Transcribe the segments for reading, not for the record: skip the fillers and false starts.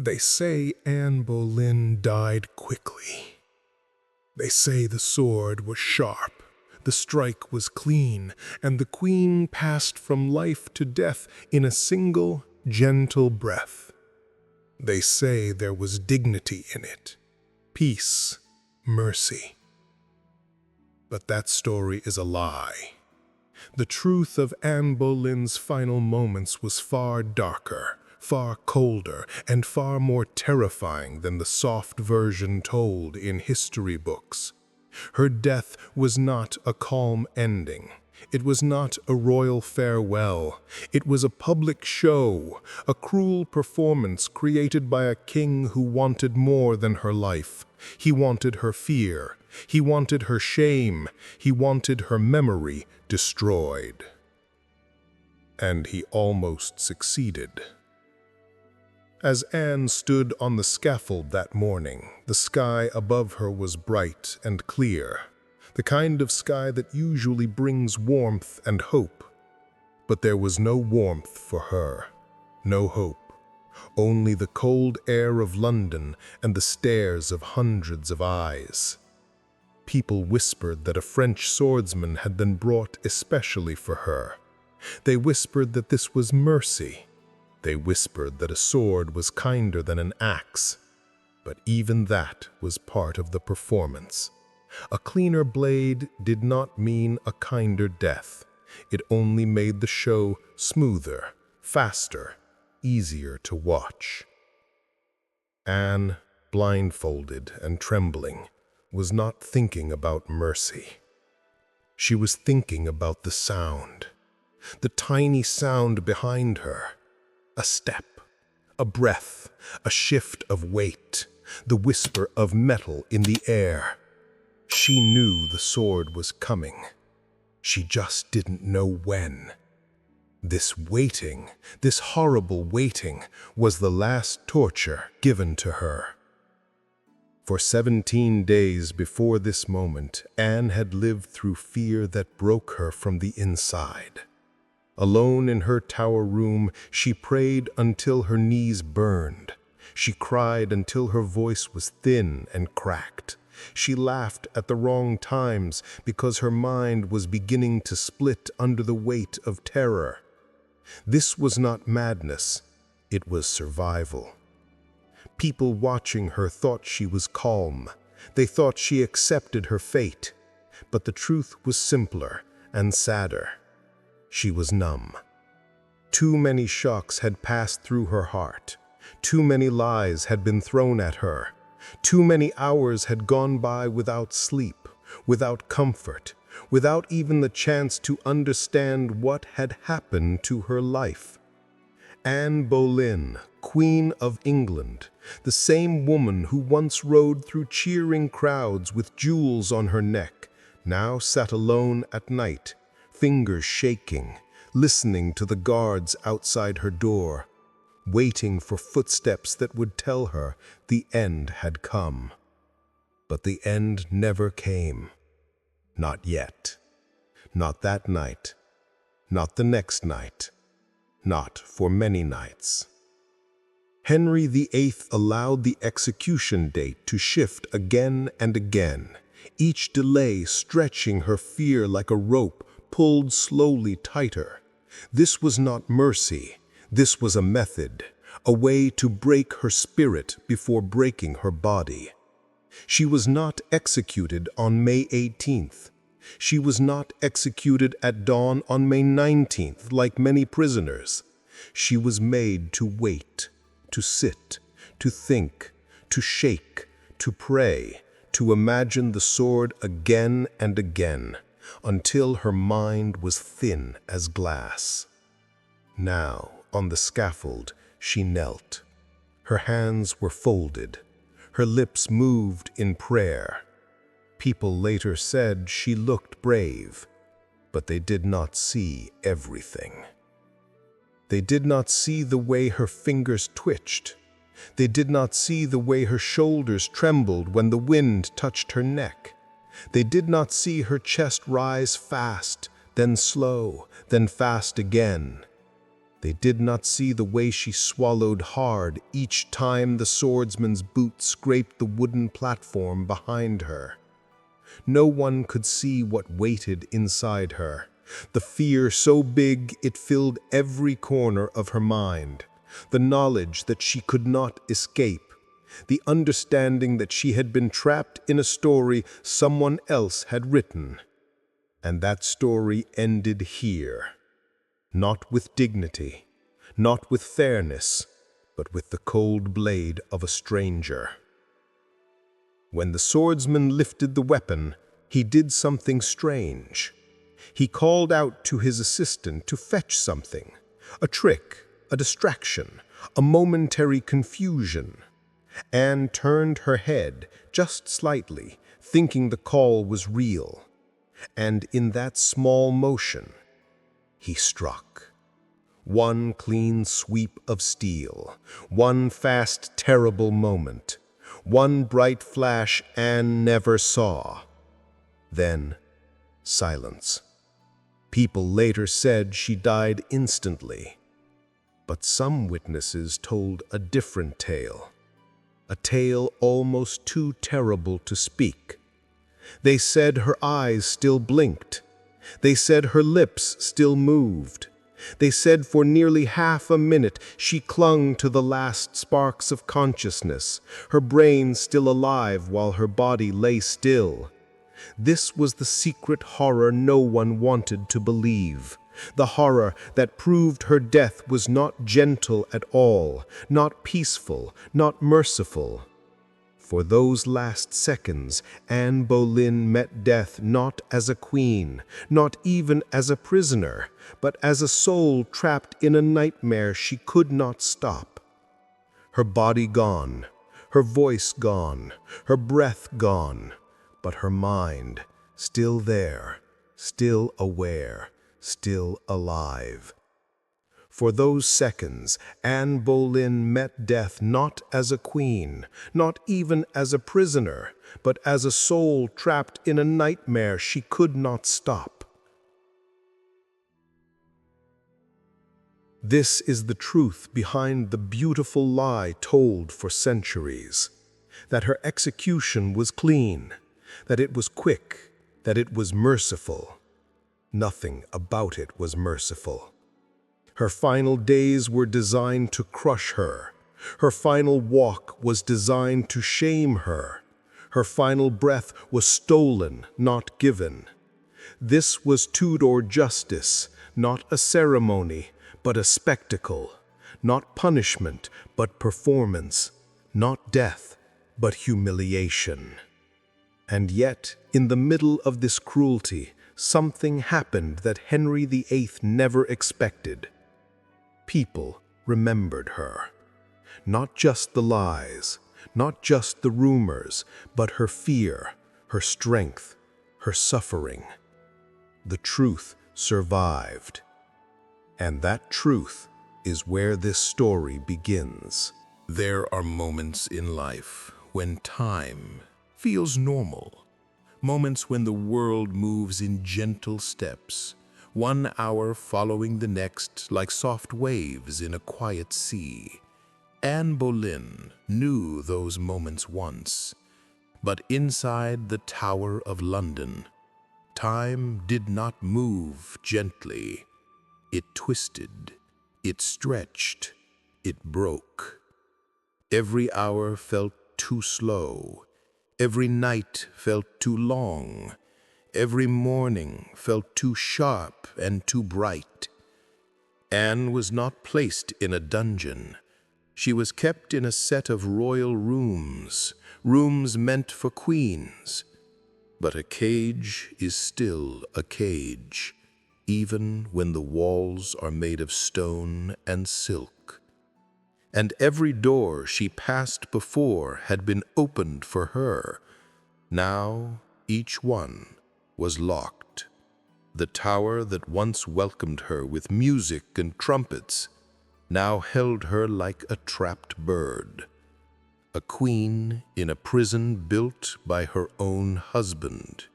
They say Anne Boleyn died quickly. They say the sword was sharp, the strike was clean, and the queen passed from life to death in a single, gentle breath. They say there was dignity in it, peace, mercy. But that story is a lie. The truth of Anne Boleyn's final moments was far darker, far colder, and far more terrifying than the soft version told in history books. Her death was not a calm ending. It was not a royal farewell. It was a public show, a cruel performance created by a king who wanted more than her life. He wanted her fear. He wanted her shame. He wanted her memory destroyed. And he almost succeeded. As Anne stood on the scaffold that morning, the sky above her was bright and clear, the kind of sky that usually brings warmth and hope. But there was no warmth for her, no hope, only the cold air of London and the stares of hundreds of eyes. People whispered that a French swordsman had been brought especially for her. They whispered that this was mercy. They whispered that a sword was kinder than an axe. But even that was part of the performance. A cleaner blade did not mean a kinder death. It only made the show smoother, faster, easier to watch. Anne, blindfolded and trembling, was not thinking about mercy. She was thinking about the sound, the tiny sound behind her. A step, a breath, a shift of weight, the whisper of metal in the air. She knew the sword was coming. She just didn't know when. This waiting, this horrible waiting, was the last torture given to her. For 17 days before this moment, Anne had lived through fear that broke her from the inside. Alone in her tower room, she prayed until her knees burned. She cried until her voice was thin and cracked. She laughed at the wrong times because her mind was beginning to split under the weight of terror. This was not madness, it was survival. People watching her thought she was calm. They thought she accepted her fate. But the truth was simpler and sadder. She was numb. Too many shocks had passed through her heart. Too many lies had been thrown at her. Too many hours had gone by without sleep, without comfort, without even the chance to understand what had happened to her life. Anne Boleyn, Queen of England, the same woman who once rode through cheering crowds with jewels on her neck, now sat alone at night, fingers shaking, listening to the guards outside her door, waiting for footsteps that would tell her the end had come. But the end never came. Not yet. Not that night. Not the next night. Not for many nights. Henry VIII allowed the execution date to shift again and again, each delay stretching her fear like a rope pulled slowly tighter. This was not mercy. This was a method, a way to break her spirit before breaking her body. She was not executed on May 18th. She was not executed at dawn on May 19th, like many prisoners. She was made to wait, to sit, to think, to shake, to pray, to imagine the sword again and again, until her mind was thin as glass. Now, on the scaffold, she knelt. Her hands were folded. Her lips moved in prayer. People later said she looked brave, but they did not see everything. They did not see the way her fingers twitched. They did not see the way her shoulders trembled when the wind touched her neck. They did not see her chest rise fast, then slow, then fast again. They did not see the way she swallowed hard each time the swordsman's boot scraped the wooden platform behind her. No one could see what waited inside her, the fear so big it filled every corner of her mind, the knowledge that she could not escape, the understanding that she had been trapped in a story someone else had written. And that story ended here. Not with dignity, not with fairness, but with the cold blade of a stranger. When the swordsman lifted the weapon, he did something strange. He called out to his assistant to fetch something, a trick, a distraction, a momentary confusion. Anne turned her head just slightly, thinking the call was real. And in that small motion, he struck. One clean sweep of steel, one fast, terrible moment, one bright flash Anne never saw. Then, silence. People later said she died instantly. But some witnesses told a different tale, a tale almost too terrible to speak. They said her eyes still blinked. They said her lips still moved. They said for nearly half a minute she clung to the last sparks of consciousness, her brain still alive while her body lay still. This was the secret horror no one wanted to believe, the horror that proved her death was not gentle at all, not peaceful, not merciful. For those last seconds, Anne Boleyn met death not as a queen, not even as a prisoner, but as a soul trapped in a nightmare she could not stop. Her body gone, her voice gone, her breath gone, but her mind still there, still aware, still alive. For those seconds, Anne Boleyn met death not as a queen, not even as a prisoner, but as a soul trapped in a nightmare she could not stop. This is the truth behind the beautiful lie told for centuries, that her execution was clean, that it was quick, that it was merciful. Nothing about it was merciful. Her final days were designed to crush her. Her final walk was designed to shame her. Her final breath was stolen, not given. This was Tudor justice, not a ceremony, but a spectacle, not punishment, but performance, not death, but humiliation. And yet, in the middle of this cruelty, something happened that Henry VIII never expected. People remembered her. Not just the lies, not just the rumors, but her fear, her strength, her suffering. The truth survived. And that truth is where this story begins. There are moments in life when time feels normal. Moments when the world moves in gentle steps, 1 hour following the next like soft waves in a quiet sea. Anne Boleyn knew those moments once, but inside the Tower of London, time did not move gently. It twisted, it stretched, it broke. Every hour felt too slow. Every night felt too long. Every morning felt too sharp and too bright. Anne was not placed in a dungeon. She was kept in a set of royal rooms, rooms meant for queens. But a cage is still a cage, even when the walls are made of stone and silk. And every door she passed before had been opened for her. Now each one was locked. The tower that once welcomed her with music and trumpets now held her like a trapped bird, a queen in a prison built by her own husband.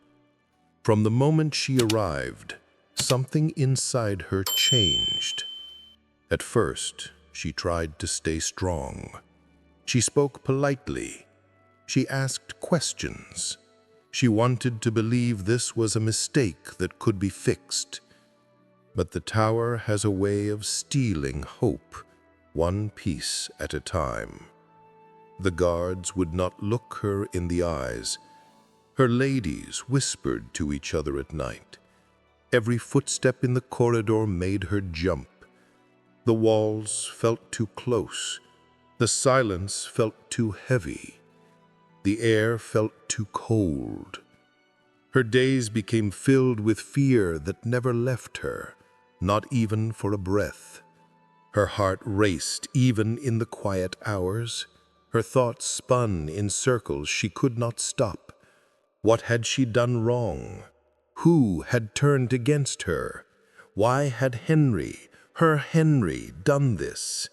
From the moment she arrived, something inside her changed. At first, she tried to stay strong. She spoke politely. She asked questions. She wanted to believe this was a mistake that could be fixed. But the tower has a way of stealing hope, one piece at a time. The guards would not look her in the eyes. Her ladies whispered to each other at night. Every footstep in the corridor made her jump. The walls felt too close. The silence felt too heavy. The air felt too cold. Her days became filled with fear that never left her, not even for a breath. Her heart raced even in the quiet hours. Her thoughts spun in circles she could not stop. What had she done wrong? Who had turned against her? Why had Henry, her Henry, done this?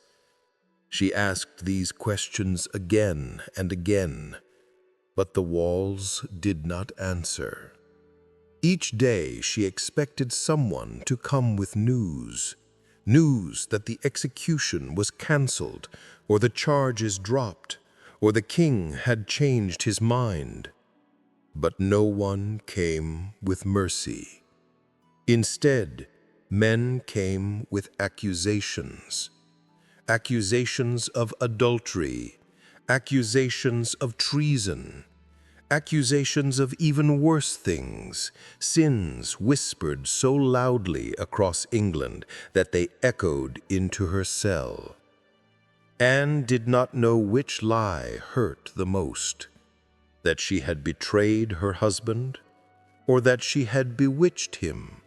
She asked these questions again and again, but the walls did not answer. Each day she expected someone to come with news that the execution was cancelled, or the charges dropped, or the king had changed his mind. But no one came with mercy. Instead, men came with accusations. Accusations of adultery, accusations of treason, accusations of even worse things, sins whispered so loudly across England that they echoed into her cell. Anne did not know which lie hurt the most, that she had betrayed her husband, or that she had bewitched him,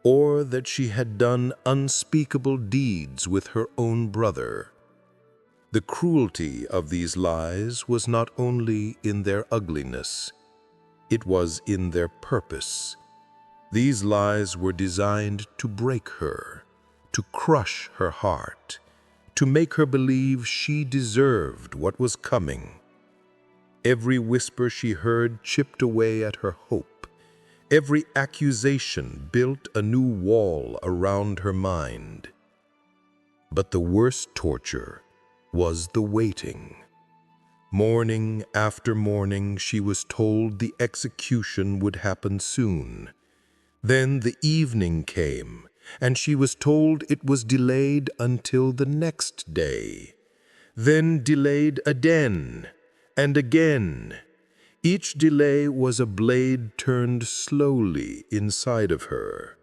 or that she had done unspeakable deeds with her own brother. The cruelty of these lies was not only in their ugliness, it was in their purpose. These lies were designed to break her, to crush her heart, to make her believe she deserved what was coming. Every whisper she heard chipped away at her hope. Every accusation built a new wall around her mind. But the worst torture was the waiting. Morning after morning, she was told the execution would happen soon. Then the evening came, and she was told it was delayed until the next day. Then delayed again and again. Each delay was a blade turned slowly inside of her.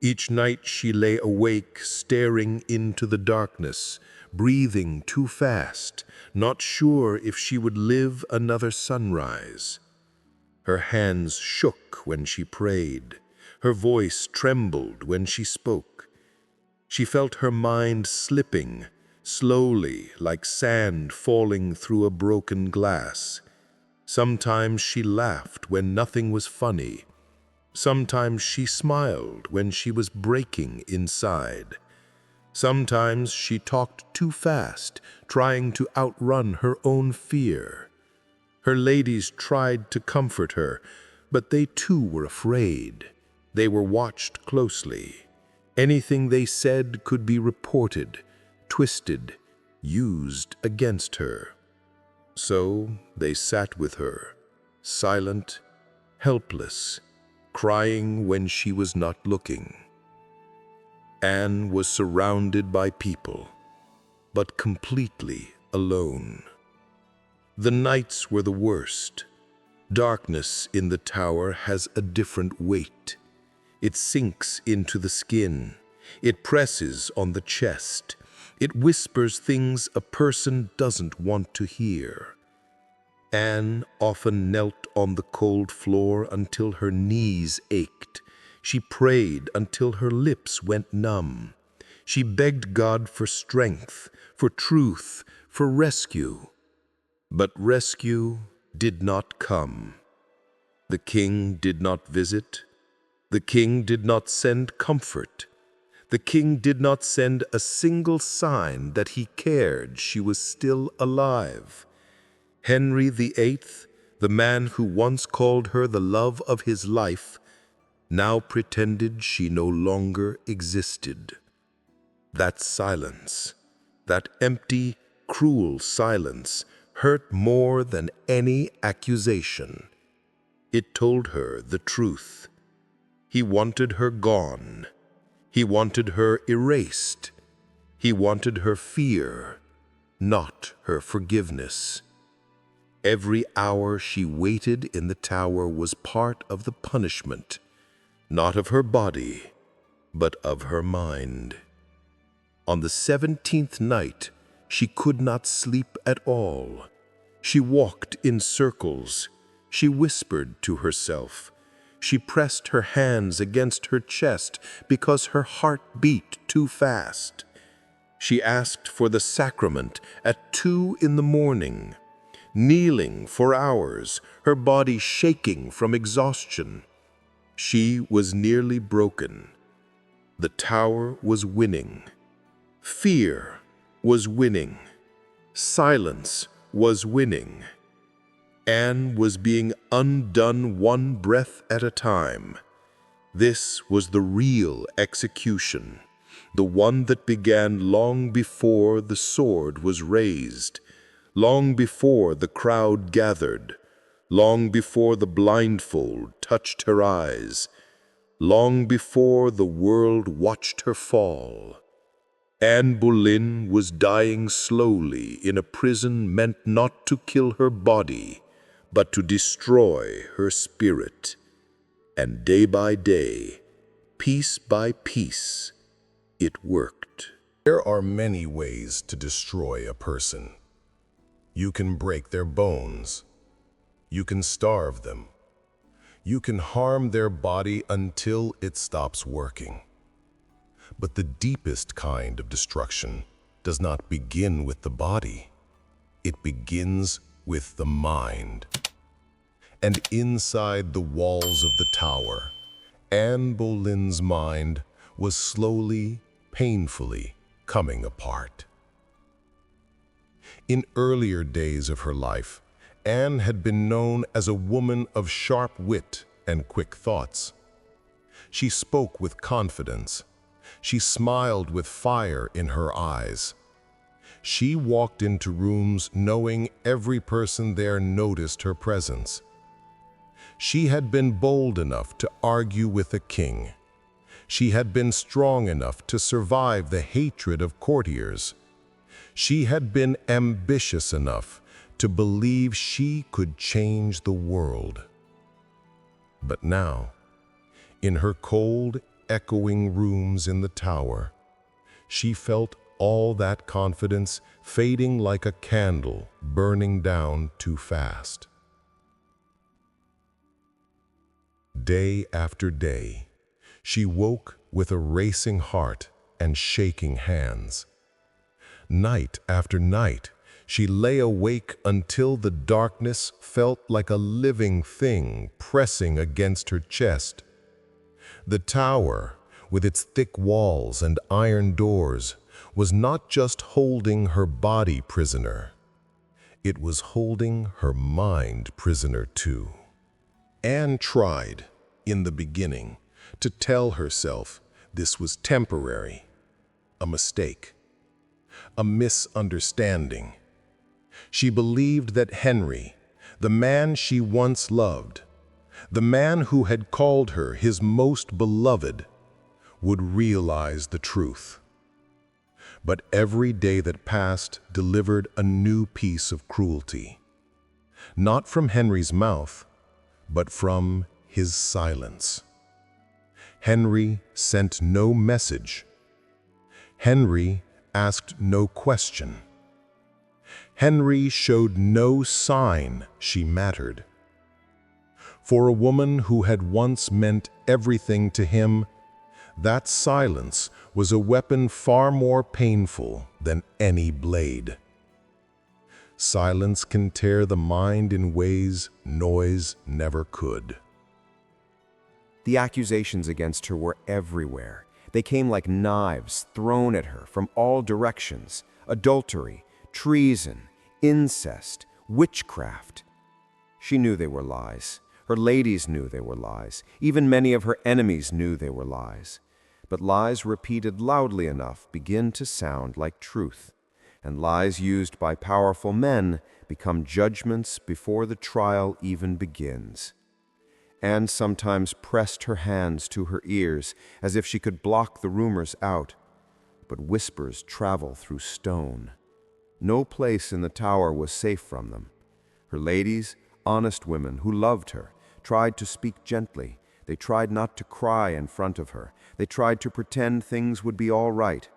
Each night she lay awake, staring into the darkness, breathing too fast, not sure if she would live another sunrise. Her hands shook when she prayed. Her voice trembled when she spoke. She felt her mind slipping, slowly, like sand falling through a broken glass. Sometimes she laughed when nothing was funny. Sometimes she smiled when she was breaking inside. Sometimes she talked too fast, trying to outrun her own fear. Her ladies tried to comfort her, but they too were afraid. They were watched closely. Anything they said could be reported, twisted, used against her. So they sat with her, silent, helpless, crying when she was not looking. Anne was surrounded by people, but completely alone. The nights were the worst. Darkness in the tower has a different weight. It sinks into the skin. It presses on the chest. It whispers things a person doesn't want to hear. Anne often knelt on the cold floor until her knees ached. She prayed until her lips went numb. She begged God for strength, for truth, for rescue. But rescue did not come. The king did not visit. The king did not send comfort. The king did not send a single sign that he cared she was still alive. Henry VIII, the man who once called her the love of his life, now pretended she no longer existed. That silence, that empty, cruel silence, hurt more than any accusation. It told her the truth. He wanted her gone. He wanted her erased. He wanted her fear, not her forgiveness. Every hour she waited in the tower was part of the punishment, not of her body, but of her mind. On the 17th night, she could not sleep at all. She walked in circles. She whispered to herself. She pressed her hands against her chest because her heart beat too fast. She asked for the sacrament at 2 in the morning, kneeling for hours, her body shaking from exhaustion. She was nearly broken. The tower was winning. Fear was winning. Silence was winning. Anne was being undone one breath at a time. This was the real execution, the one that began long before the sword was raised, long before the crowd gathered, long before the blindfold touched her eyes, long before the world watched her fall. Anne Boleyn was dying slowly in a prison meant not to kill her body, but to destroy her spirit. And day by day, piece by piece, it worked. There are many ways to destroy a person. You can break their bones. You can starve them. You can harm their body until it stops working. But the deepest kind of destruction does not begin with the body. It begins with the mind. And inside the walls of the tower, Anne Boleyn's mind was slowly, painfully coming apart. In earlier days of her life, Anne had been known as a woman of sharp wit and quick thoughts. She spoke with confidence. She smiled with fire in her eyes. She walked into rooms knowing every person there noticed her presence. She had been bold enough to argue with a king. She had been strong enough to survive the hatred of courtiers. She had been ambitious enough to believe she could change the world. But now, in her cold, echoing rooms in the tower, she felt all that confidence fading like a candle burning down too fast. Day after day, she woke with a racing heart and shaking hands. Night after night, she lay awake until the darkness felt like a living thing pressing against her chest. The tower, with its thick walls and iron doors, was not just holding her body prisoner. It was holding her mind prisoner too. Anne tried, in the beginning, to tell herself this was temporary, a mistake, a misunderstanding. She believed that Henry, the man she once loved, the man who had called her his most beloved, would realize the truth. But every day that passed delivered a new piece of cruelty, not from Henry's mouth, but from his silence. Henry sent no message. Henry asked no question. Henry showed no sign she mattered. For a woman who had once meant everything to him, that silence was a weapon far more painful than any blade. Silence can tear the mind in ways noise never could. The accusations against her were everywhere. They came like knives thrown at her from all directions: adultery, treason, incest, witchcraft. She knew they were lies. Her ladies knew they were lies. Even many of her enemies knew they were lies. but lies repeated loudly enough begin to sound like truth, and lies used by powerful men become judgments before the trial even begins. Anne sometimes pressed her hands to her ears as if she could block the rumors out, but whispers travel through stone. No place in the tower was safe from them. Her ladies, honest women who loved her, tried to speak gently. They tried not to cry in front of her. They tried to pretend things would be all right.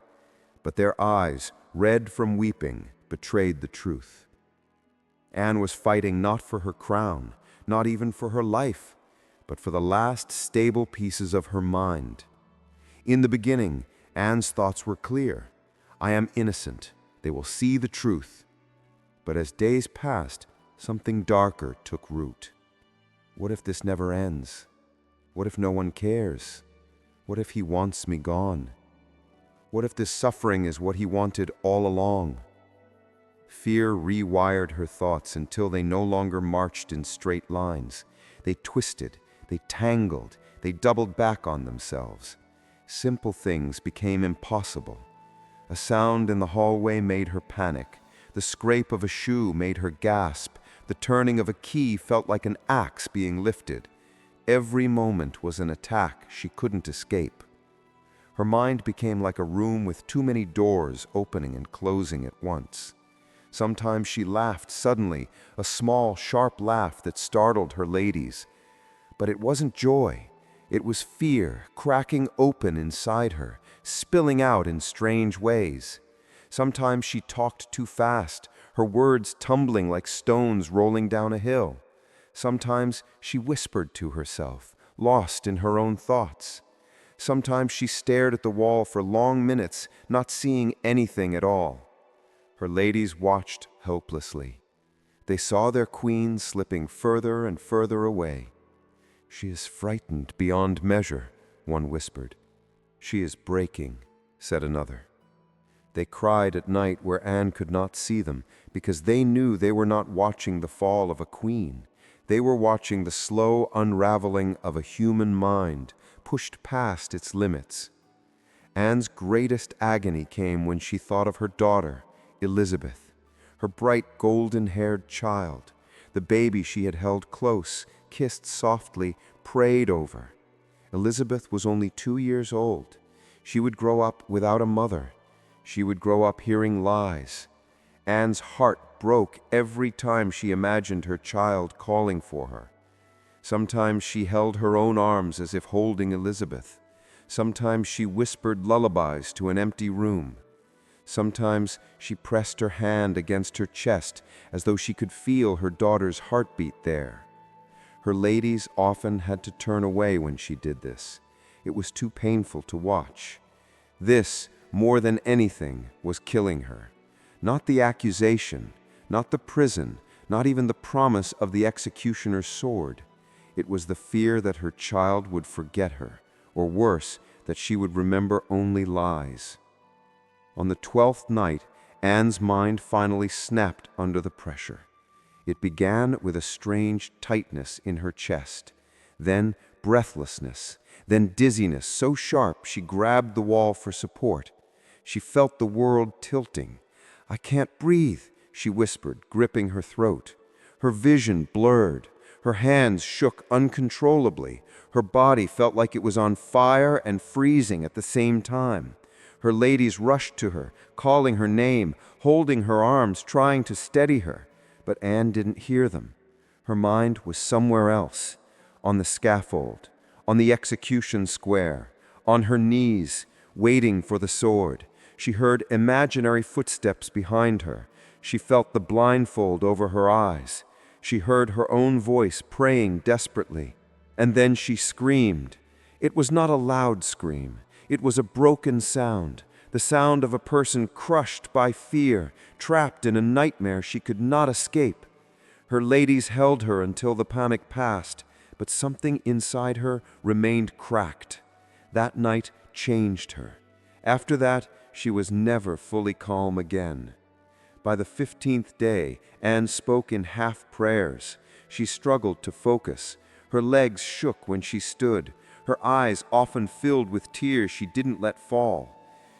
But their eyes, red from weeping, betrayed the truth. Anne was fighting not for her crown, not even for her life, but for the last stable pieces of her mind. In the beginning, Anne's thoughts were clear. I am innocent. They will see the truth. But as days passed, something darker took root. What if this never ends? What if no one cares? What if he wants me gone? What if this suffering is what he wanted all along? Fear rewired her thoughts until they no longer marched in straight lines. They twisted, they tangled, they doubled back on themselves. Simple things became impossible. A sound in the hallway made her panic. The scrape of a shoe made her gasp. The turning of a key felt like an axe being lifted. Every moment was an attack she couldn't escape. Her mind became like a room with too many doors opening and closing at once. Sometimes she laughed suddenly, a small, sharp laugh that startled her ladies. But it wasn't joy. It was fear cracking open inside her, spilling out in strange ways. Sometimes she talked too fast, her words tumbling like stones rolling down a hill. Sometimes she whispered to herself, lost in her own thoughts. Sometimes she stared at the wall for long minutes, not seeing anything at all. Her ladies watched helplessly. They saw their queen slipping further and further away. "She is frightened beyond measure," one whispered. "She is breaking," said another. They cried at night where Anne could not see them, because they knew they were not watching the fall of a queen. They were watching the slow unraveling of a human mind, pushed past its limits. Anne's greatest agony came when she thought of her daughter, Elizabeth, her bright golden-haired child, the baby she had held close, kissed softly, prayed over. Elizabeth was only 2 years old. She would grow up without a mother. She would grow up hearing lies. Anne's heart broke every time she imagined her child calling for her. Sometimes she held her own arms as if holding Elizabeth. Sometimes she whispered lullabies to an empty room. Sometimes she pressed her hand against her chest as though she could feel her daughter's heartbeat there. Her ladies often had to turn away when she did this. It was too painful to watch. This, more than anything, was killing her. Not the accusation, not the prison, not even the promise of the executioner's sword. It was the fear that her child would forget her, or worse, that she would remember only lies. On the 12th night, Anne's mind finally snapped under the pressure. It began with a strange tightness in her chest, then breathlessness, then dizziness so sharp she grabbed the wall for support. She felt the world tilting. "I can't breathe," she whispered, gripping her throat. Her vision blurred. Her hands shook uncontrollably. Her body felt like it was on fire and freezing at the same time. Her ladies rushed to her, calling her name, holding her arms, trying to steady her. But Anne didn't hear them. Her mind was somewhere else, on the scaffold, on the execution square, on her knees, waiting for the sword. She heard imaginary footsteps behind her. She felt the blindfold over her eyes. She heard her own voice praying desperately. And then she screamed. It was not a loud scream. It was a broken sound, the sound of a person crushed by fear, trapped in a nightmare she could not escape. Her ladies held her until the panic passed, but something inside her remained cracked. That night changed her. After that, she was never fully calm again. By the 15th day, Anne spoke in half prayers. She struggled to focus. Her legs shook when she stood. her eyes often filled with tears she didn't let fall.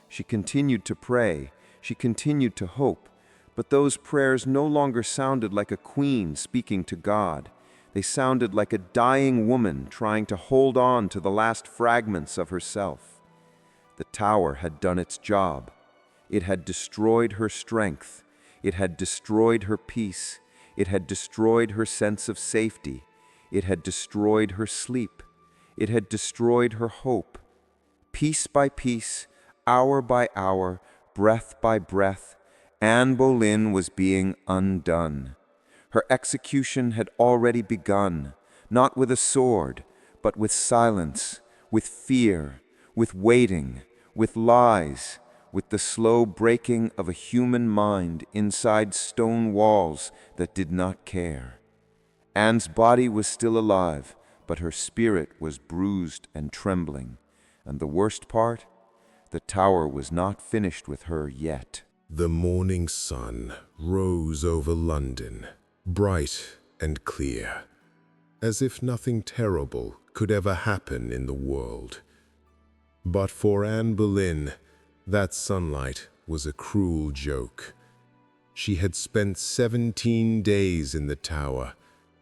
She continued to pray, she continued to hope, but those prayers no longer sounded like a queen speaking to God. They sounded like a dying woman trying to hold on to the last fragments of herself. The tower had done its job. It had destroyed her strength. It had destroyed her peace. It had destroyed her sense of safety. It had destroyed her sleep. It had destroyed her hope. Piece by piece, hour by hour, breath by breath, Anne Boleyn was being undone. Her execution had already begun, not with a sword, but with silence, with fear, with waiting, with lies, with the slow breaking of a human mind inside stone walls that did not care. Anne's body was still alive, but her spirit was bruised and trembling. And the worst part? The tower was not finished with her yet. The morning sun rose over London, bright and clear, as if nothing terrible could ever happen in the world. But for Anne Boleyn, that sunlight was a cruel joke. She had spent 17 days in the tower,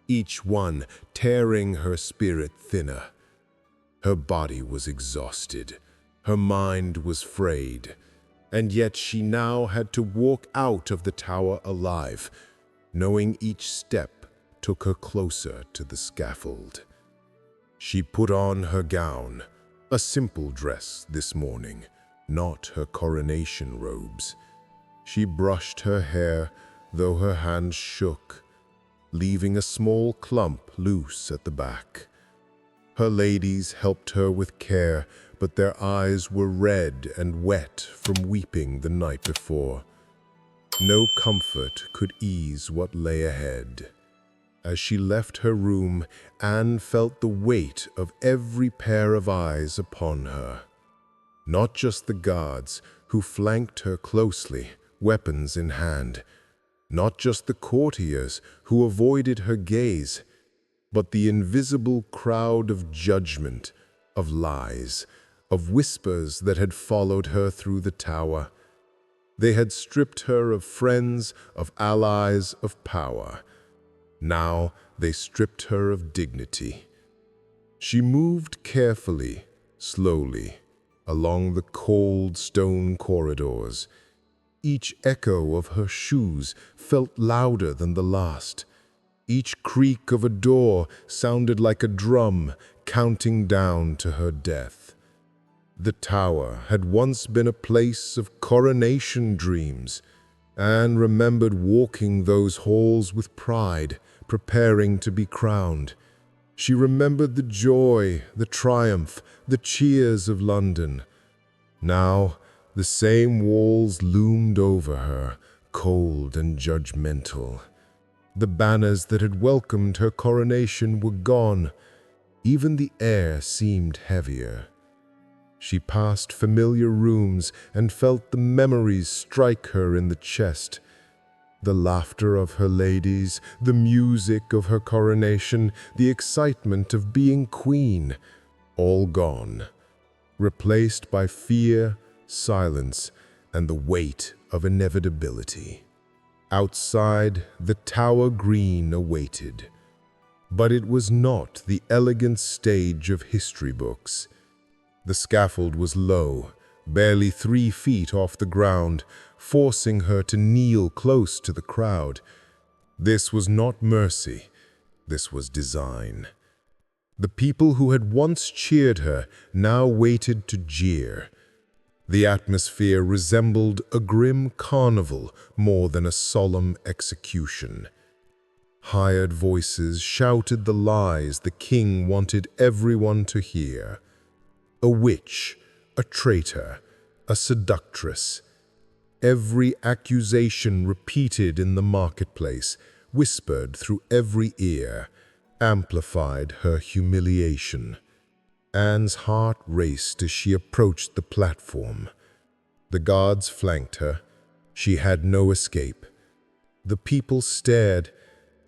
each one tearing her spirit thinner. Her body was exhausted, her mind was frayed, and yet she now had to walk out of the tower alive, knowing each step took her closer to the scaffold. She put on her gown, a simple dress this morning, not her coronation robes. She brushed her hair, though her hands shook, leaving a small clump loose at the back. Her ladies helped her with care, but their eyes were red and wet from weeping the night before. No comfort could ease what lay ahead. As she left her room, Anne felt the weight of every pair of eyes upon her. Not just the guards who flanked her closely, weapons in hand. Not just the courtiers who avoided her gaze, but the invisible crowd of judgment, of lies, of whispers that had followed her through the tower. They had stripped her of friends, of allies, of power. Now they stripped her of dignity. She moved carefully, slowly, along the cold stone corridors. Each echo of her shoes felt louder than the last. Each creak of a door sounded like a drum counting down to her death. The tower had once been a place of coronation dreams. Anne remembered walking those halls with pride, preparing to be crowned. She remembered the joy, the triumph, the cheers of London. Now, the same walls loomed over her, cold and judgmental. The banners that had welcomed her coronation were gone. Even the air seemed heavier. She passed familiar rooms and felt the memories strike her in the chest. The laughter of her ladies, the music of her coronation, the excitement of being queen, all gone, replaced by fear, silence, and the weight of inevitability. Outside, the tower green awaited. But it was not the elegant stage of history books. The scaffold was low, barely 3 feet off the ground, forcing her to kneel close to the crowd. This was not mercy. This was design. The people who had once cheered her now waited to jeer. The atmosphere resembled a grim carnival more than a solemn execution. Hired voices shouted the lies the king wanted everyone to hear. A witch, a traitor, a seductress. Every accusation repeated in the marketplace, whispered through every ear, amplified her humiliation. Anne's heart raced as she approached the platform. The guards flanked her. She had no escape. The people stared,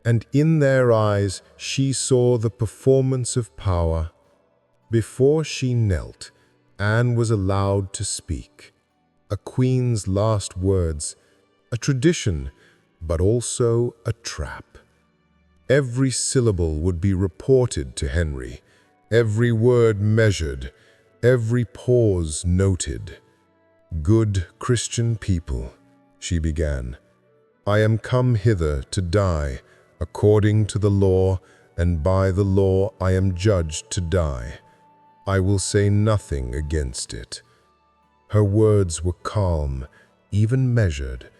and in their eyes she saw the performance of power. Before she knelt, Anne was allowed to speak. A queen's last words, a tradition, but also a trap. Every syllable would be reported to Henry, every word measured, every pause noted. "Good Christian people," she began, "I am come hither to die according to the law, and by the law I am judged to die. I will say nothing against it." Her words were calm, even measured,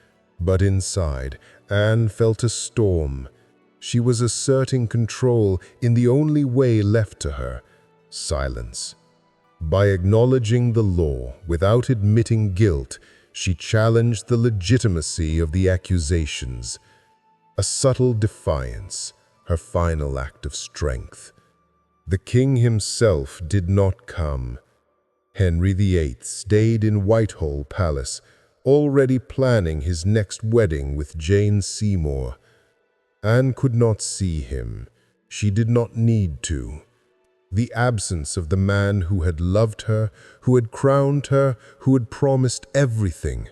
but inside, Anne felt a storm. She was asserting control in the only way left to her: silence. By acknowledging the law without admitting guilt, she challenged the legitimacy of the accusations. A subtle defiance, her final act of strength. The king himself did not come. Henry VIII stayed in Whitehall Palace, already planning his next wedding with Jane Seymour. Anne could not see him. She did not need to. The absence of the man who had loved her, who had crowned her, who had promised everything,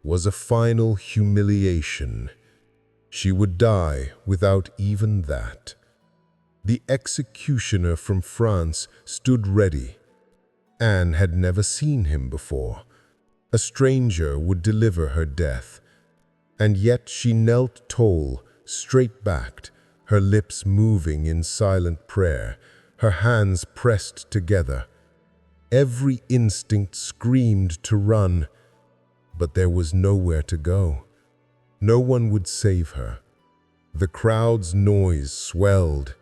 was a final humiliation. She would die without even that. The executioner from France stood ready. Anne had never seen him before. A stranger would deliver her death. And yet she knelt tall, straight-backed, her lips moving in silent prayer, her hands pressed together. Every instinct screamed to run, but there was nowhere to go. No one would save her. The crowd's noise swelled.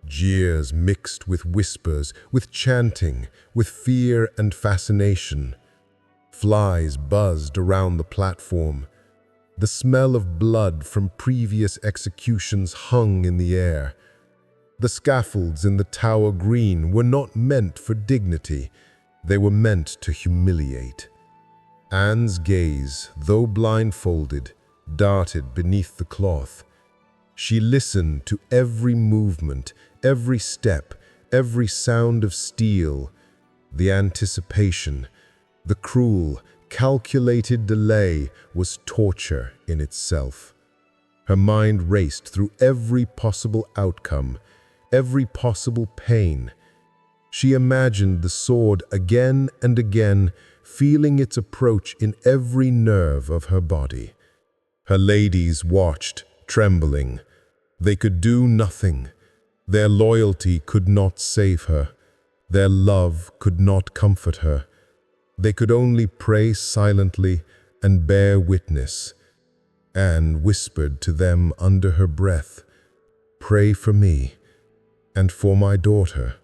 Jeers mixed with whispers, with chanting, with fear and fascination. Flies buzzed around the platform. The smell of blood from previous executions hung in the air. The scaffolds in the Tower Green were not meant for dignity. They were meant to humiliate. Anne's gaze, though blindfolded, darted beneath the cloth. She listened to every movement, every step, every sound of steel. The anticipation, the cruel, calculated delay was torture in itself. Her mind raced through every possible outcome, every possible pain. She imagined the sword again and again, feeling its approach in every nerve of her body. Her ladies watched, trembling. They could do nothing. Their loyalty could not save her. Their love could not comfort her. They could only pray silently and bear witness. Anne whispered to them under her breath, "Pray for me, and for my daughter,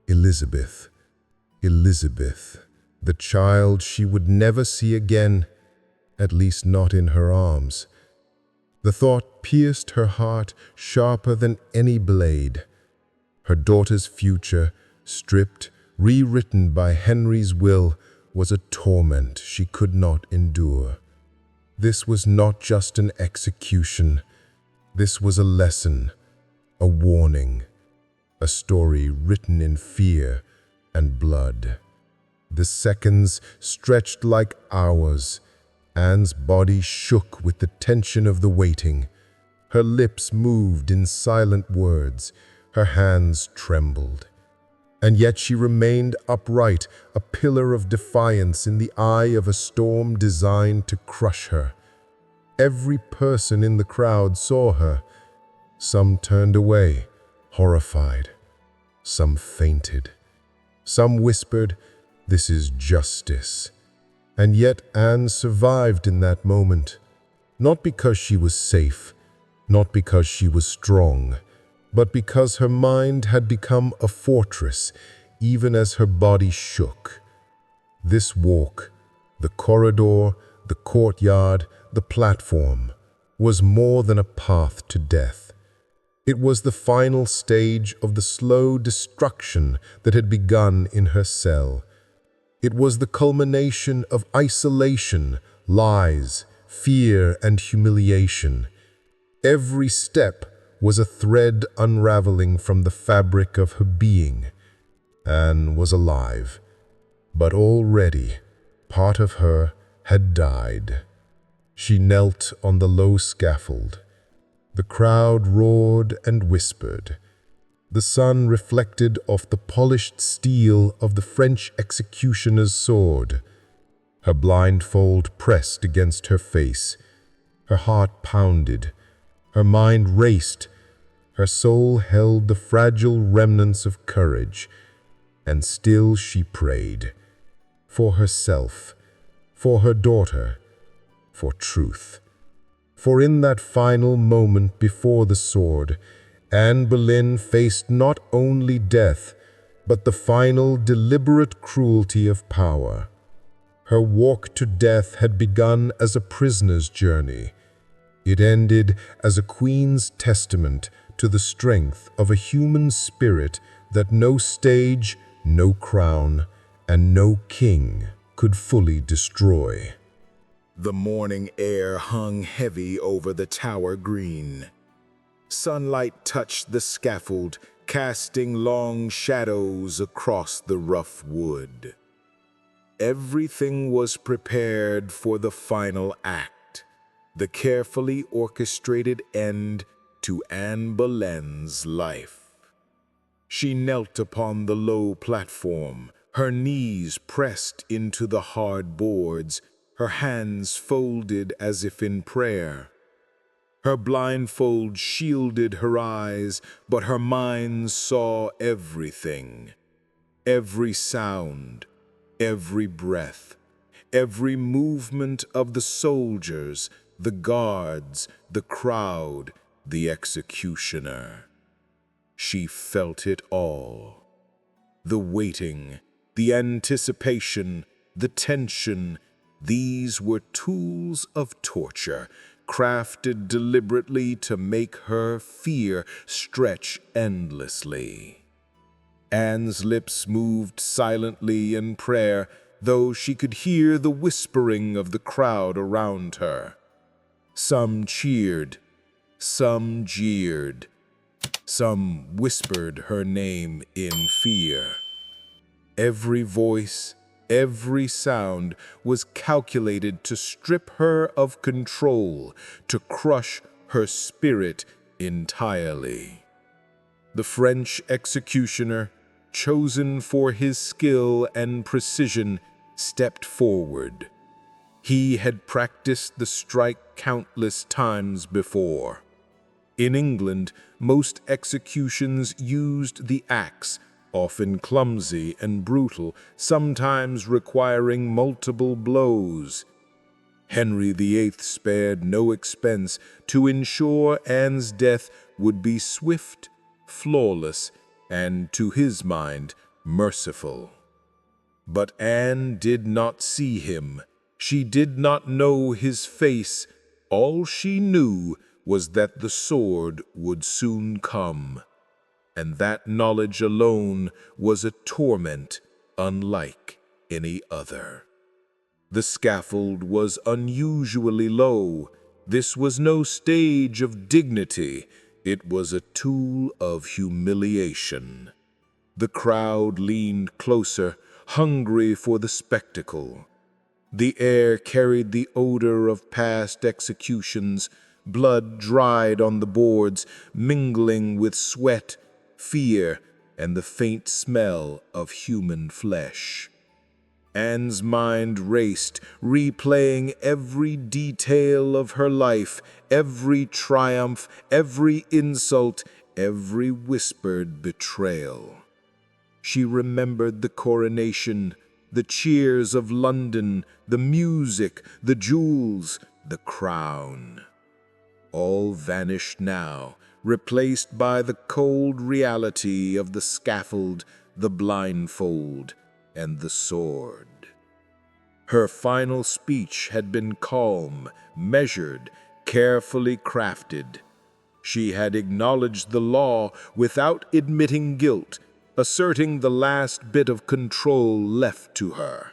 Elizabeth." Elizabeth, the child she would never see again, at least not in her arms. The thought pierced her heart sharper than any blade. Her daughter's future, stripped, rewritten by Henry's will, was a torment she could not endure. This was not just an execution. This was a lesson, a warning, a story written in fear and blood. The seconds stretched like hours. Anne's body shook with the tension of the waiting. Her lips moved in silent words. Her hands trembled. And yet she remained upright, a pillar of defiance in the eye of a storm designed to crush her. Every person in the crowd saw her. Some turned away, horrified. Some fainted. Some whispered, "This is justice." And yet Anne survived in that moment, not because she was safe, not because she was strong, but because her mind had become a fortress, even as her body shook. This walk, the corridor, the courtyard, the platform, was more than a path to death. It was the final stage of the slow destruction that had begun in her cell. It was the culmination of isolation, lies, fear, and humiliation. Every step was a thread unraveling from the fabric of her being. Anne was alive, but already part of her had died. She knelt on the low scaffold. The crowd roared and whispered. The sun reflected off the polished steel of the French executioner's sword. Her blindfold pressed against her face. Her heart pounded. Her mind raced. Her soul held the fragile remnants of courage. And still she prayed. For herself, for her daughter, for truth. For in that final moment before the sword, Anne Boleyn faced not only death, but the final deliberate cruelty of power. Her walk to death had begun as a prisoner's journey. It ended as a queen's testament to the strength of a human spirit that no stage, no crown, and no king could fully destroy. The morning air hung heavy over the tower green. Sunlight touched the scaffold, casting long shadows across the rough wood. Everything was prepared for the final act, the carefully orchestrated end to Anne Boleyn's life. She knelt upon the low platform, her knees pressed into the hard boards, her hands folded as if in prayer. Her blindfold shielded her eyes, but her mind saw everything. Every sound, every breath, every movement of the soldiers, the guards, the crowd, the executioner. She felt it all. The waiting, the anticipation, the tension, these were tools of torture, crafted deliberately to make her fear stretch endlessly. Anne's lips moved silently in prayer, though she could hear the whispering of the crowd around her. Some cheered, some jeered, some whispered her name in fear. Every voice, every sound was calculated to strip her of control, to crush her spirit entirely. The French executioner, chosen for his skill and precision, stepped forward. He had practiced the strike countless times before. In England, most executions used the axe, often clumsy and brutal, sometimes requiring multiple blows. Henry VIII spared no expense to ensure Anne's death would be swift, flawless, and, to his mind, merciful. But Anne did not see him. She did not know his face. All she knew was that the sword would soon come, and that knowledge alone was a torment unlike any other. The scaffold was unusually low. This was no stage of dignity. It was a tool of humiliation. The crowd leaned closer, hungry for the spectacle. The air carried the odor of past executions. Blood dried on the boards, mingling with sweat, fear, and the faint smell of human flesh. Anne's mind raced, replaying every detail of her life, every triumph, every insult, every whispered betrayal. She remembered the coronation, the cheers of London, the music, the jewels, the crown. All vanished now, replaced by the cold reality of the scaffold, the blindfold, and the sword. Her final speech had been calm, measured, carefully crafted. She had acknowledged the law without admitting guilt, asserting the last bit of control left to her.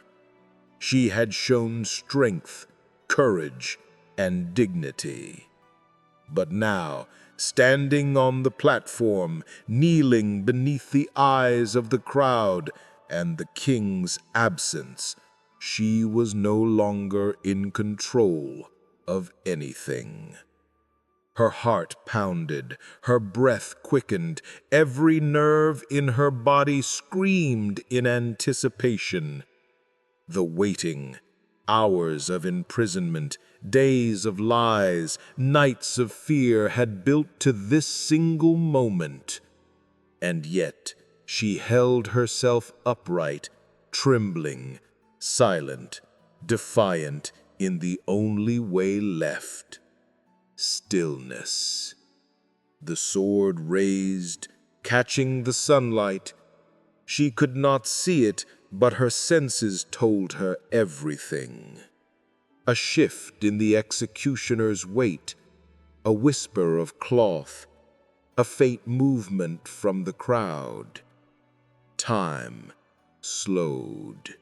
She had shown strength, courage, and dignity. But now, standing on the platform, kneeling beneath the eyes of the crowd and the king's absence. She was no longer in control of anything. Her heart pounded, her breath quickened, every nerve in her body screamed in anticipation. The waiting, hours of imprisonment, days of lies, nights of fear had built to this single moment. And yet she held herself upright, trembling, silent, defiant in the only way left. Stillness. The sword raised, catching the sunlight. She could not see it, but her senses told her everything. A shift in the executioner's weight, a whisper of cloth, a faint movement from the crowd. Time slowed.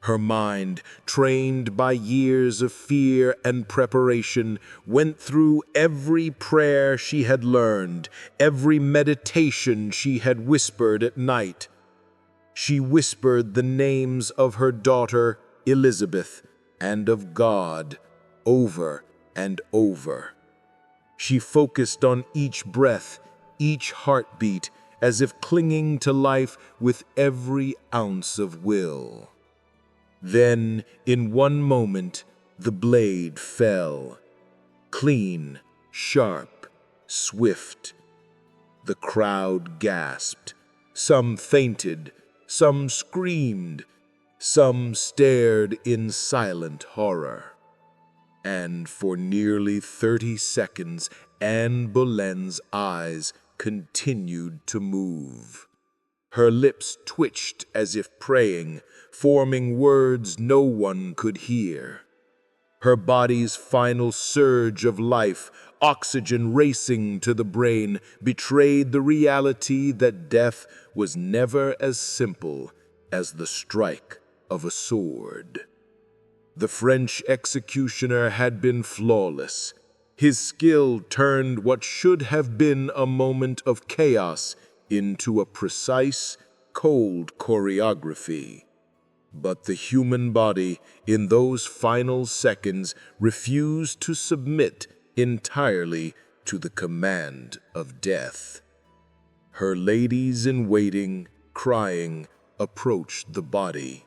Her mind, trained by years of fear and preparation, went through every prayer she had learned, every meditation she had whispered at night. She whispered the names of her daughter, Elizabeth, and of God, over and over. She focused on each breath, each heartbeat, as if clinging to life with every ounce of will. Then, in one moment, the blade fell. Clean, sharp, swift. The crowd gasped. Some fainted, some screamed, some stared in silent horror. And for nearly 30 seconds, Anne Boleyn's eyes continued to move. Her lips twitched as if praying, forming words no one could hear. Her body's final surge of life, oxygen racing to the brain, betrayed the reality that death was never as simple as the strike of a sword. The French executioner had been flawless. His skill turned what should have been a moment of chaos into a precise, cold choreography. But the human body, in those final seconds, refused to submit entirely to the command of death. Her ladies-in-waiting, crying, approached the body.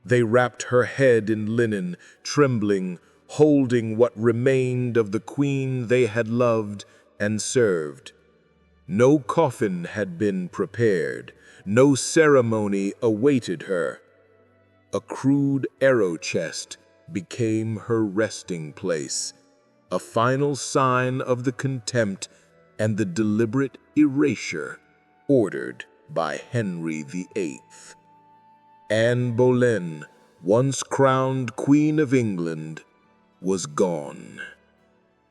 They wrapped her head in linen, trembling, holding what remained of the queen they had loved and served. No coffin had been prepared, no ceremony awaited her. A crude arrow chest became her resting place, a final sign of the contempt and the deliberate erasure ordered by Henry VIII. Anne Boleyn, once crowned Queen of England, was gone.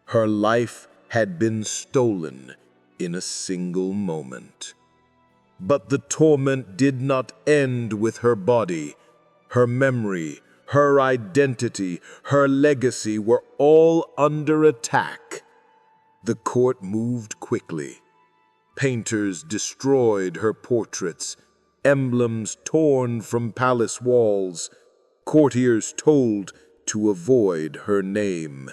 Her life had been stolen in a single moment. But the torment did not end with her body. Her memory, her identity, her legacy were all under attack. The court moved quickly. Painters destroyed her portraits, emblems torn from palace walls, courtiers told to avoid her name.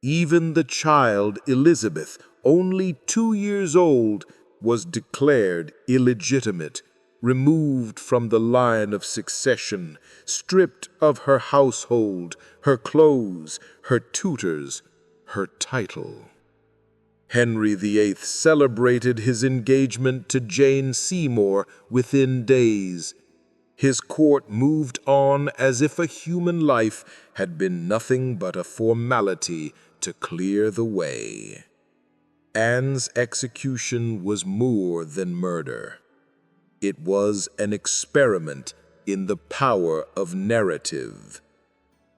Even the child Elizabeth, only 2 years old, was declared illegitimate, removed from the line of succession, stripped of her household, her clothes, her tutors, her title. Henry VIII celebrated his engagement to Jane Seymour within days. His court moved on as if a human life had been nothing but a formality to clear the way. Anne's execution was more than murder. It was an experiment in the power of narrative.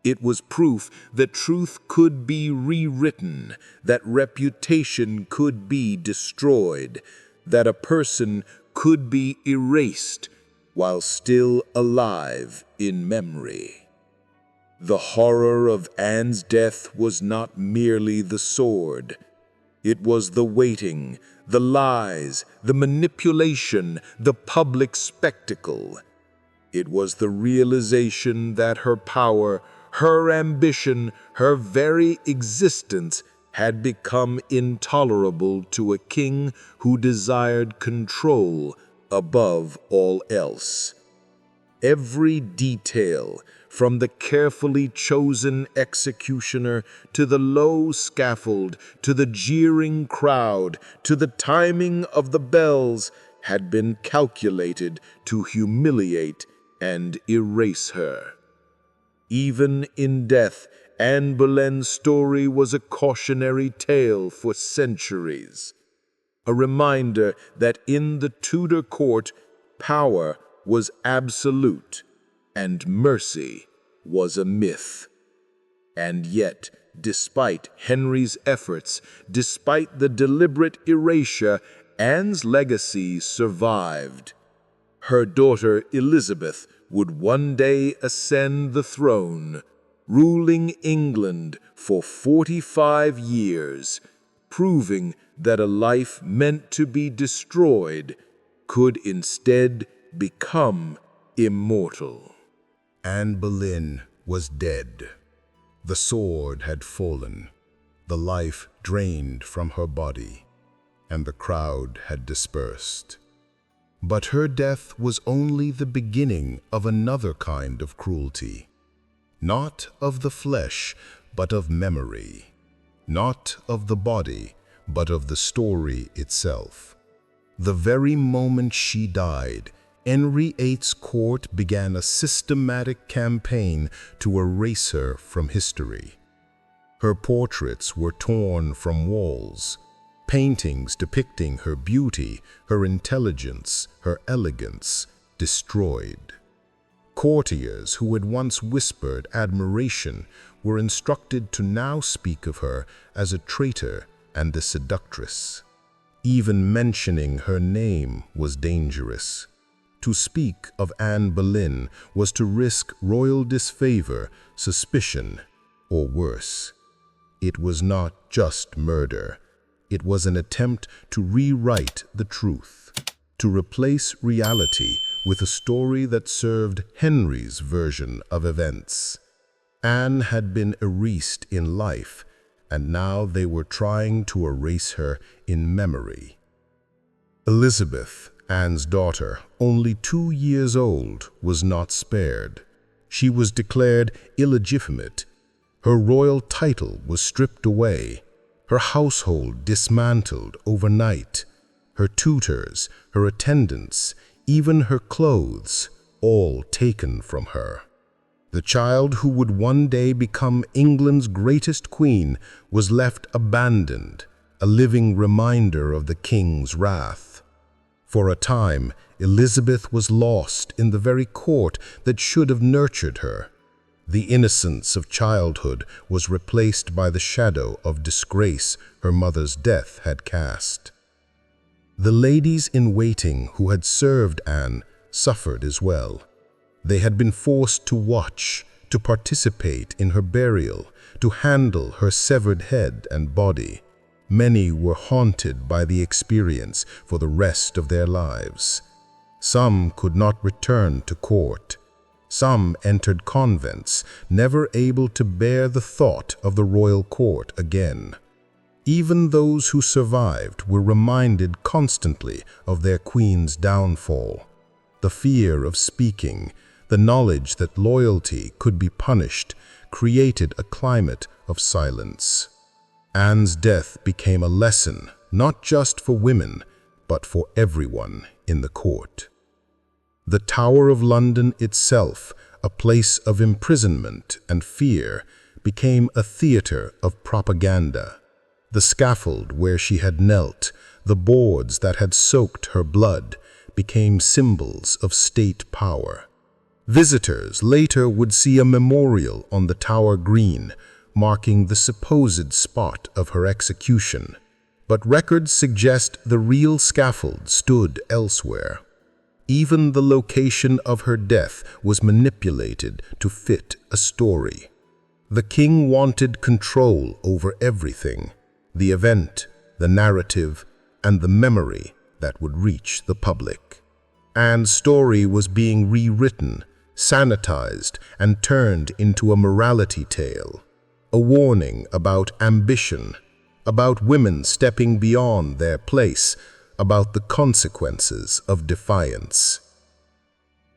It was proof that truth could be rewritten, that reputation could be destroyed, that a person could be erased while still alive in memory. The horror of Anne's death was not merely the sword. It was the waiting, the lies, the manipulation, the public spectacle. It was the realization that her power, her ambition, her very existence had become intolerable to a king who desired control above all else. Every detail, from the carefully chosen executioner to the low scaffold, to the jeering crowd, to the timing of the bells, had been calculated to humiliate and erase her. Even in death, Anne Boleyn's story was a cautionary tale for centuries, a reminder that in the Tudor court, power was absolute and mercy was a myth. And yet, despite Henry's efforts, despite the deliberate erasure, Anne's legacy survived. Her daughter Elizabeth would one day ascend the throne, ruling England for 45 years, proving that a life meant to be destroyed could instead become immortal. Anne Boleyn was dead. The sword had fallen, the life drained from her body, and the crowd had dispersed. But her death was only the beginning of another kind of cruelty. Not of the flesh, but of memory. Not of the body, but of the story itself. The very moment she died, Henry VIII's court began a systematic campaign to erase her from history. Her portraits were torn from walls, paintings depicting her beauty, her intelligence, her elegance, destroyed. Courtiers who had once whispered admiration were instructed to now speak of her as a traitor and a seductress. Even mentioning her name was dangerous. To speak of Anne Boleyn was to risk royal disfavor, suspicion, or worse. It was not just murder. It was an attempt to rewrite the truth, to replace reality with a story that served Henry's version of events. Anne had been erased in life, and now they were trying to erase her in memory. Elizabeth, Anne's daughter, only 2 years old, was not spared. She was declared illegitimate. Her royal title was stripped away, her household dismantled overnight, her tutors, her attendants, even her clothes, all taken from her. The child who would one day become England's greatest queen was left abandoned, a living reminder of the king's wrath. For a time, Elizabeth was lost in the very court that should have nurtured her. The innocence of childhood was replaced by the shadow of disgrace her mother's death had cast. The ladies in waiting who had served Anne suffered as well. They had been forced to watch, to participate in her burial, to handle her severed head and body. Many were haunted by the experience for the rest of their lives. Some could not return to court. Some entered convents, never able to bear the thought of the royal court again. Even those who survived were reminded constantly of their queen's downfall. The fear of speaking, the knowledge that loyalty could be punished, created a climate of silence. Anne's death became a lesson, not just for women, but for everyone in the court. The Tower of London itself, a place of imprisonment and fear, became a theater of propaganda. The scaffold where she had knelt, the boards that had soaked her blood, became symbols of state power. Visitors later would see a memorial on the Tower Green, marking the supposed spot of her execution. But records suggest the real scaffold stood elsewhere. Even the location of her death was manipulated to fit a story. The king wanted control over everything: the event, the narrative, and the memory that would reach the public. Anne's story was being rewritten, sanitized, and turned into a morality tale, a warning about ambition, about women stepping beyond their place, about the consequences of defiance.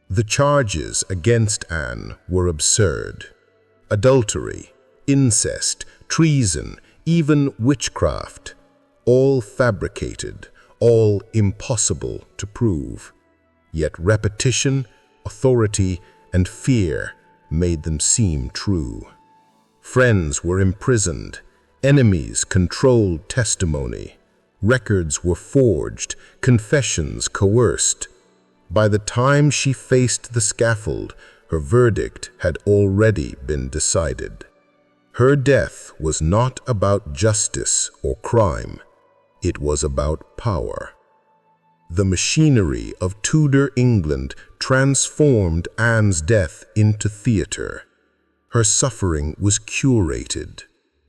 The charges against Anne were absurd. Adultery, incest, treason, even witchcraft, all fabricated, all impossible to prove. Yet repetition, authority, and fear made them seem true. Friends were imprisoned, enemies controlled testimony, records were forged, confessions coerced. By the time she faced the scaffold, her verdict had already been decided. Her death was not about justice or crime. It was about power. The machinery of Tudor England transformed Anne's death into theater. Her suffering was curated.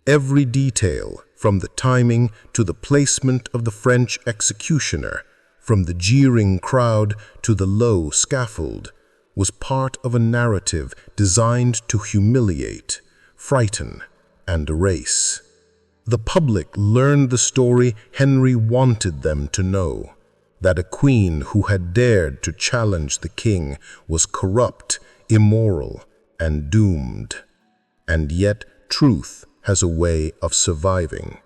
Every detail, from the timing to the placement of the French executioner, from the jeering crowd to the low scaffold, was part of a narrative designed to humiliate, frighten, and erase. The public learned the story Henry wanted them to know, that a queen who had dared to challenge the king was corrupt, immoral, and doomed. And yet truth has a way of surviving.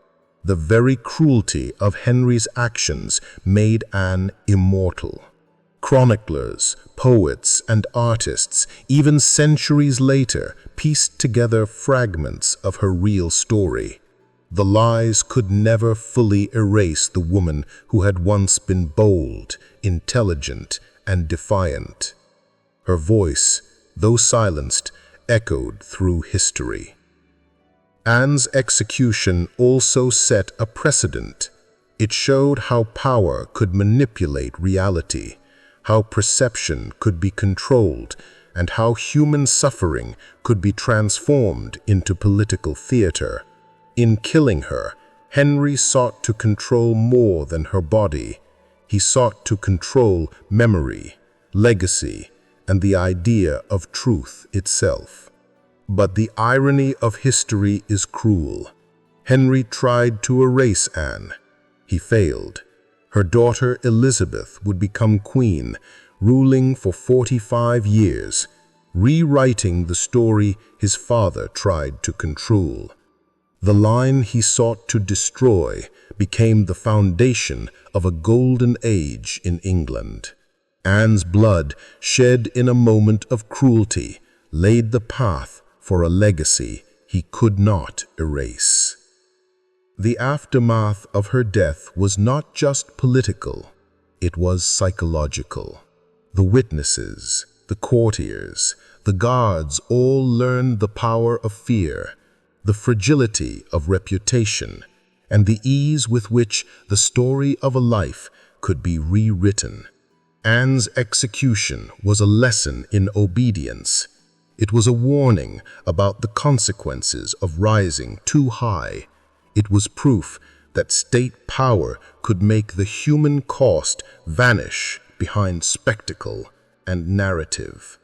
The very cruelty of Henry's actions made Anne immortal. Chroniclers, poets, and artists, even centuries later, pieced together fragments of her real story. The lies could never fully erase the woman who had once been bold, intelligent, and defiant. Her voice, though silenced, echoed through history. Anne's execution also set a precedent. It showed how power could manipulate reality, how perception could be controlled, and how human suffering could be transformed into political theater. In killing her, Henry sought to control more than her body. He sought to control memory, legacy, and the idea of truth itself. But the irony of history is cruel. Henry tried to erase Anne. He failed. Her daughter Elizabeth would become queen, ruling for 45 years, rewriting the story his father tried to control. The line he sought to destroy became the foundation of a golden age in England. Anne's blood, shed in a moment of cruelty, laid the path for a legacy he could not erase. The aftermath of her death was not just political, it was psychological. The witnesses, the courtiers, the guards all learned the power of fear, the fragility of reputation, and the ease with which the story of a life could be rewritten. Anne's execution was a lesson in obedience. It was a warning about the consequences of rising too high. It was proof that state power could make the human cost vanish behind spectacle and narrative.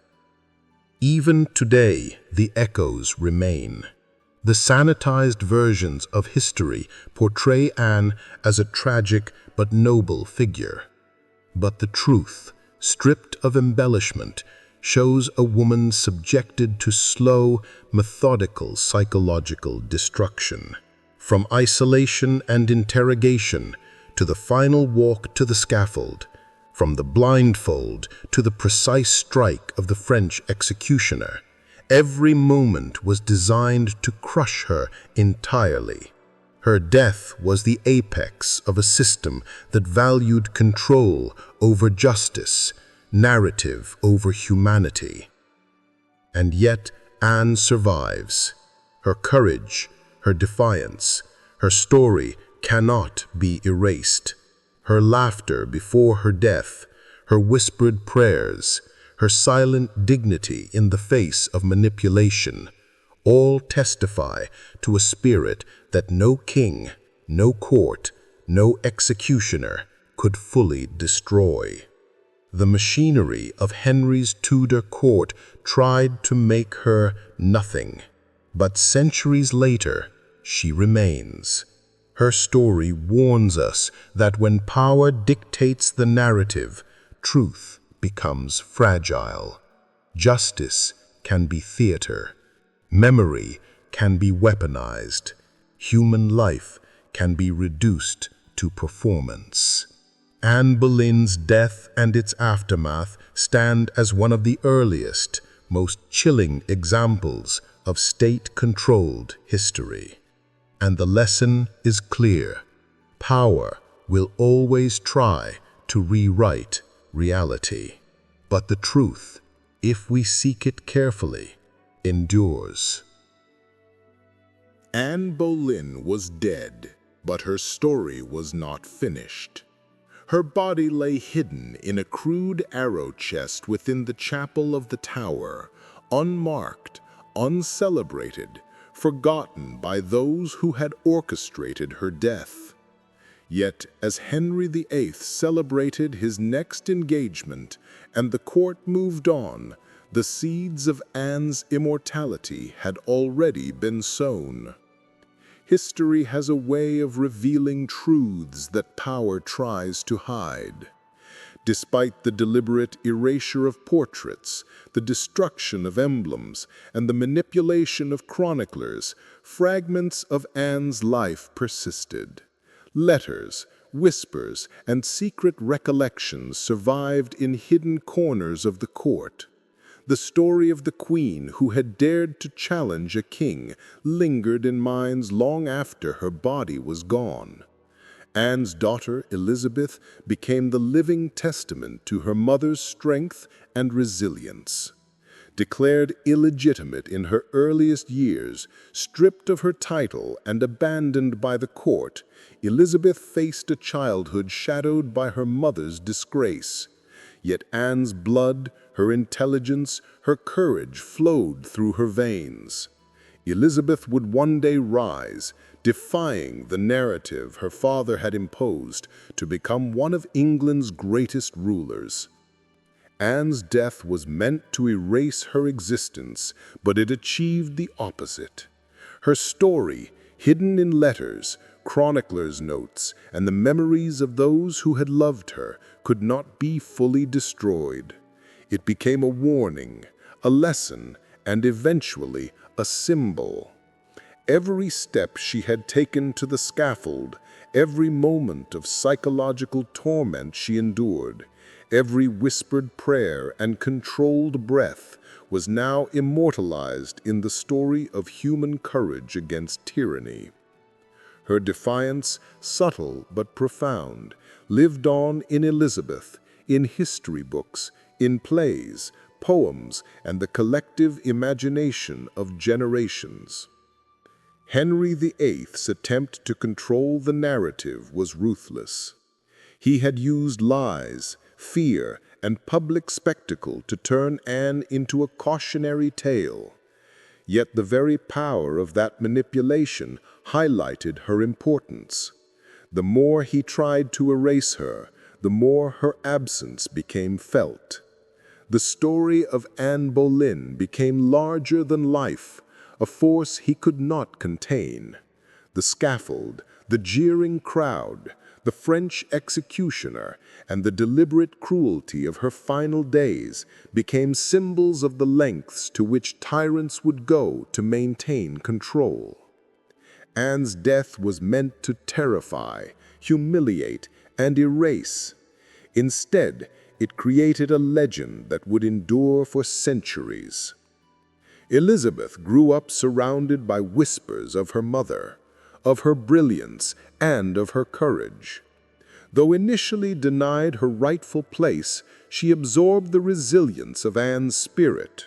Even today, the echoes remain. The sanitized versions of history portray Anne as a tragic but noble figure. But the truth, stripped of embellishment, shows a woman subjected to slow, methodical psychological destruction. From isolation and interrogation to the final walk to the scaffold, from the blindfold to the precise strike of the French executioner, every moment was designed to crush her entirely. Her death was the apex of a system that valued control over justice, narrative over humanity. And yet Anne survives. Her courage, her defiance, her story cannot be erased. Her laughter before her death, her whispered prayers, her silent dignity in the face of manipulation, all testify to a spirit that no king, no court, no executioner could fully destroy. The machinery of Henry's Tudor court tried to make her nothing, but centuries later, she remains. Her story warns us that when power dictates the narrative, truth becomes fragile. Justice can be theater. Memory can be weaponized. Human life can be reduced to performance. Anne Boleyn's death and its aftermath stand as one of the earliest, most chilling examples of state-controlled history. And the lesson is clear. Power will always try to rewrite reality. But the truth, if we seek it carefully, endures. Anne Boleyn was dead, but her story was not finished. Her body lay hidden in a crude arrow chest within the chapel of the Tower, unmarked, uncelebrated, forgotten by those who had orchestrated her death. Yet, as Henry VIII celebrated his next engagement and the court moved on, the seeds of Anne's immortality had already been sown. History has a way of revealing truths that power tries to hide. Despite the deliberate erasure of portraits, the destruction of emblems, and the manipulation of chroniclers, fragments of Anne's life persisted. Letters, whispers, and secret recollections survived in hidden corners of the court. The story of the queen who had dared to challenge a king lingered in minds long after her body was gone. Anne's daughter, Elizabeth, became the living testament to her mother's strength and resilience. Declared illegitimate in her earliest years, stripped of her title and abandoned by the court, Elizabeth faced a childhood shadowed by her mother's disgrace. Yet Anne's blood, her intelligence, her courage flowed through her veins. Elizabeth would one day rise, defying the narrative her father had imposed, to become one of England's greatest rulers. Anne's death was meant to erase her existence, but it achieved the opposite. Her story, hidden in letters, chroniclers' notes, and the memories of those who had loved her, could not be fully destroyed. It became a warning, a lesson, and eventually a symbol. Every step she had taken to the scaffold, every moment of psychological torment she endured, every whispered prayer and controlled breath was now immortalized in the story of human courage against tyranny. Her defiance, subtle but profound, lived on in Elizabeth, in history books, in plays, poems, and the collective imagination of generations. Henry VIII's attempt to control the narrative was ruthless. He had used lies, fear, and public spectacle to turn Anne into a cautionary tale. Yet the very power of that manipulation highlighted her importance. The more he tried to erase her, the more her absence became felt. The story of Anne Boleyn became larger than life, a force he could not contain. The scaffold, the jeering crowd, the French executioner, and the deliberate cruelty of her final days became symbols of the lengths to which tyrants would go to maintain control. Anne's death was meant to terrify, humiliate, and erase. Instead, it created a legend that would endure for centuries. Elizabeth grew up surrounded by whispers of her mother, of her brilliance, and of her courage. Though initially denied her rightful place, she absorbed the resilience of Anne's spirit.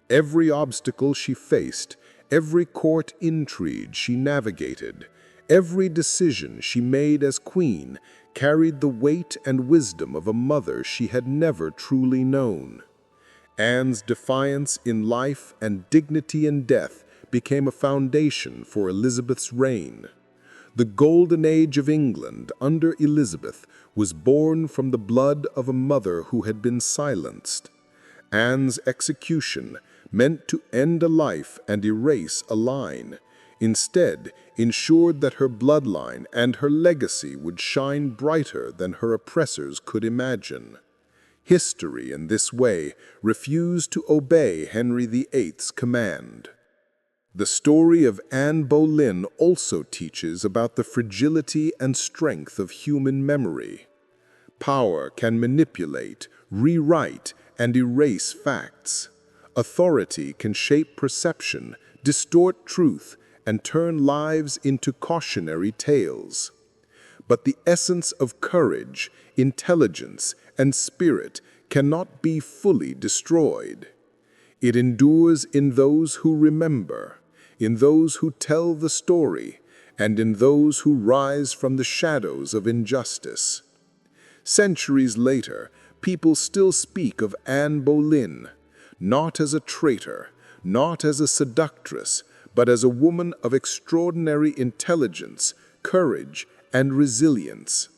Every obstacle she faced, every court intrigue she navigated, every decision she made as queen carried the weight and wisdom of a mother she had never truly known. Anne's defiance in life and dignity in death became a foundation for Elizabeth's reign. The golden age of England under Elizabeth was born from the blood of a mother who had been silenced. Anne's execution meant to end a life and erase a line. Instead, ensured that her bloodline and her legacy would shine brighter than her oppressors could imagine. History, in this way, refused to obey Henry VIII's command. The story of Anne Boleyn also teaches about the fragility and strength of human memory. Power can manipulate, rewrite, and erase facts. Authority can shape perception, distort truth, and turn lives into cautionary tales. But the essence of courage, intelligence, and spirit cannot be fully destroyed. It endures in those who remember, in those who tell the story, and in those who rise from the shadows of injustice. Centuries later, people still speak of Anne Boleyn, not as a traitor, not as a seductress, but as a woman of extraordinary intelligence, courage, and resilience.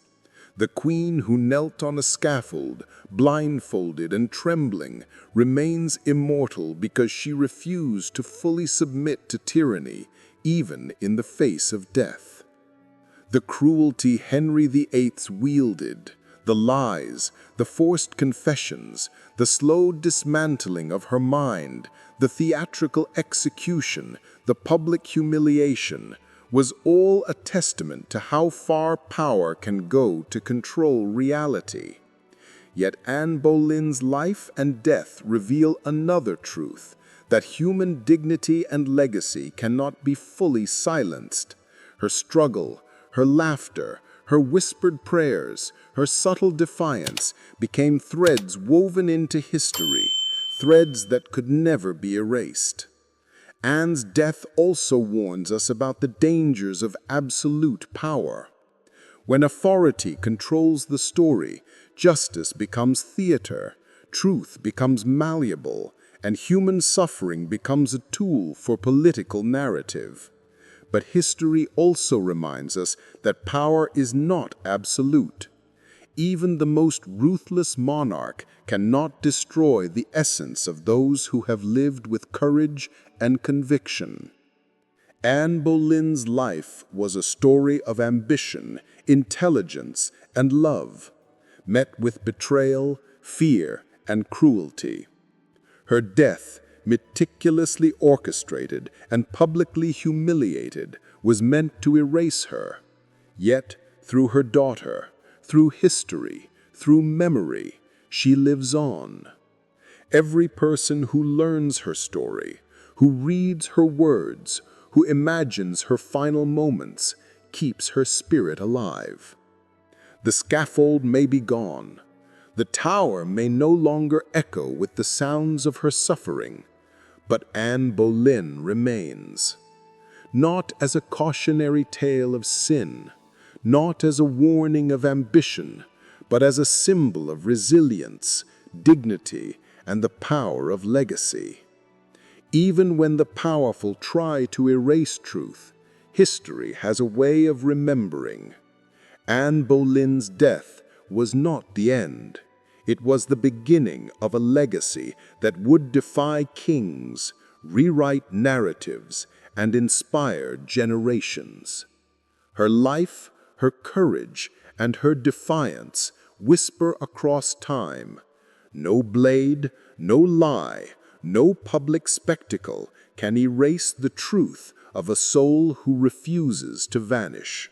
The queen who knelt on a scaffold, blindfolded and trembling, remains immortal because she refused to fully submit to tyranny, even in the face of death. The cruelty Henry VIII wielded, the lies, the forced confessions, the slow dismantling of her mind, the theatrical execution, the public humiliation, was all a testament to how far power can go to control reality. Yet Anne Boleyn's life and death reveal another truth, that human dignity and legacy cannot be fully silenced. Her struggle, her laughter, her whispered prayers, her subtle defiance became threads woven into history, threads that could never be erased. Anne's death also warns us about the dangers of absolute power. When authority controls the story, justice becomes theater, truth becomes malleable, and human suffering becomes a tool for political narrative. But history also reminds us that power is not absolute. Even the most ruthless monarch cannot destroy the essence of those who have lived with courage and conviction. Anne Boleyn's life was a story of ambition, intelligence, and love, met with betrayal, fear, and cruelty. Her death, meticulously orchestrated and publicly humiliated, was meant to erase her. Yet, through her daughter, through history, through memory, she lives on. Every person who learns her story, who reads her words, who imagines her final moments, keeps her spirit alive. The scaffold may be gone. The tower may no longer echo with the sounds of her suffering, but Anne Boleyn remains. Not as a cautionary tale of sin, not as a warning of ambition, but as a symbol of resilience, dignity, and the power of legacy. Even when the powerful try to erase truth, history has a way of remembering. Anne Boleyn's death was not the end. It was the beginning of a legacy that would defy kings, rewrite narratives, and inspire generations. Her life, her courage, and her defiance whisper across time. No blade, no lie, no public spectacle can erase the truth of a soul who refuses to vanish.